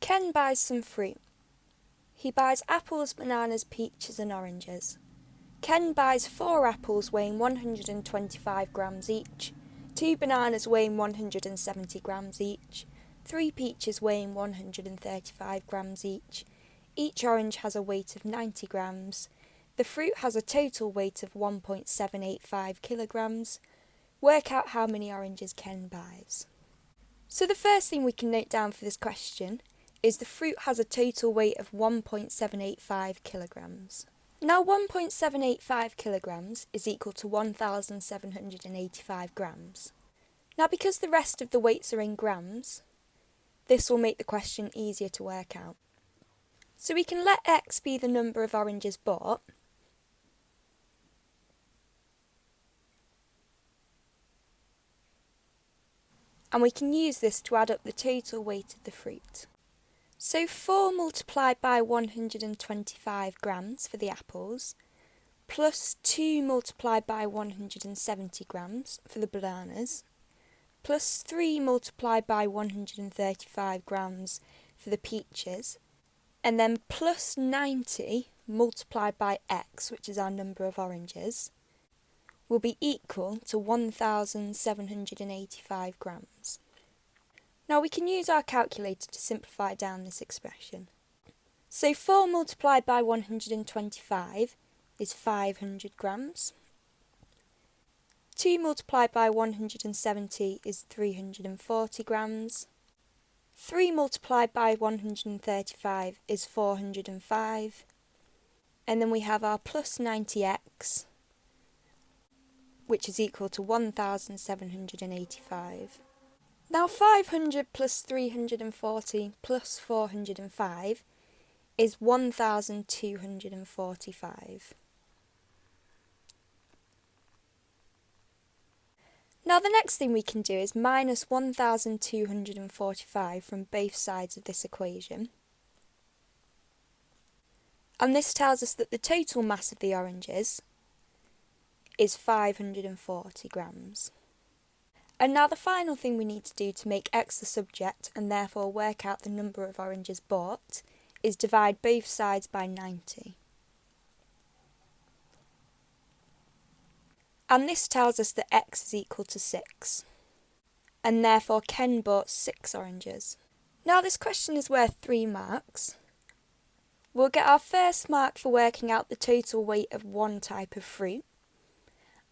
Ken buys some fruit. He buys apples, bananas, peaches and oranges. Ken buys 4 apples weighing 125 grams each, 2 bananas weighing 170 grams each, 3 peaches weighing 135 grams each. Each orange has a weight of 90 grams. The fruit has a total weight of 1.785 kilograms. Work out how many oranges Ken buys. So the first thing we can note down for this question is the fruit has a total weight of 1.785 kilograms. Now 1.785 kilograms is equal to 1,785 grams. Now because the rest of the weights are in grams, this will make the question easier to work out. So we can let X be the number of oranges bought, and we can use this to add up the total weight of the fruit. So 4 multiplied by 125 grams for the apples, plus 2 multiplied by 170 grams for the bananas, plus 3 multiplied by 135 grams for the peaches, and then plus 90 multiplied by X, which is our number of oranges, will be equal to 1,785 grams. Now we can use our calculator to simplify down this expression. So 4 multiplied by 125 is 500 grams. 2 multiplied by 170 is 340 grams. 3 multiplied by 135 is 405. And then we have our plus 90x, which is equal to 1,785. Now 500 plus 340 plus 405 is 1,245. Now the next thing we can do is minus 1,245 from both sides of this equation. And this tells us that the total mass of the oranges is 540 grams. And now the final thing we need to do to make X the subject and therefore work out the number of oranges bought is divide both sides by 90. And this tells us that X is equal to 6. And therefore Ken bought 6 oranges. Now this question is worth 3 marks. We'll get our first mark for working out the total weight of one type of fruit,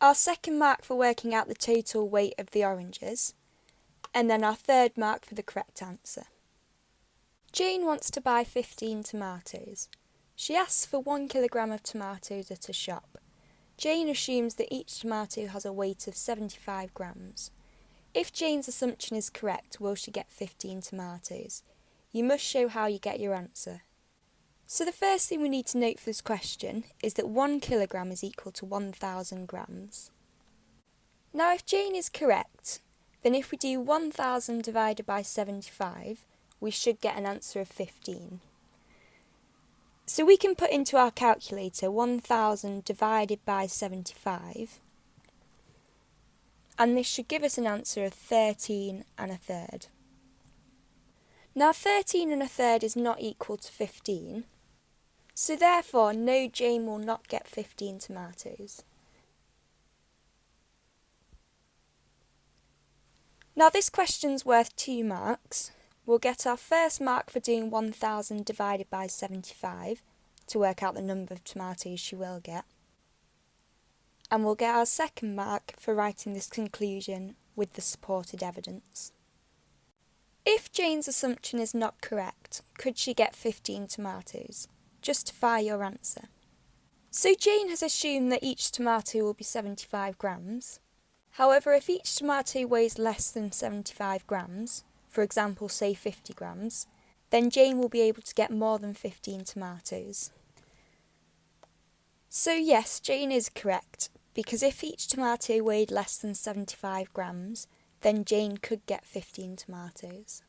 our second mark for working out the total weight of the oranges, and then our third mark for the correct answer. Jane wants to buy 15 tomatoes. She asks for 1 kilogram of tomatoes at a shop. Jane assumes that each tomato has a weight of 75 grams. If Jane's assumption is correct, will she get 15 tomatoes? You must show how you get your answer. So the first thing we need to note for this question is that 1 kilogram is equal to 1,000 grams. Now if Jane is correct, then if we do 1,000 divided by 75, we should get an answer of 15. So we can put into our calculator 1,000 divided by 75, and this should give us an answer of 13 1/3. Now 13 1/3 is not equal to 15, so therefore no, Jane will not get 15 tomatoes. Now this question's worth 2 marks. We'll get our first mark for doing 1,000 divided by 75 to work out the number of tomatoes she will get. And we'll get our second mark for writing this conclusion with the supported evidence. If Jane's assumption is not correct, could she get 15 tomatoes? Justify your answer. So Jane has assumed that each tomato will be 75 grams. However, if each tomato weighs less than 75 grams, for example, say 50 grams, then Jane will be able to get more than 15 tomatoes. So yes, Jane is correct, because if each tomato weighed less than 75 grams, then Jane could get 15 tomatoes.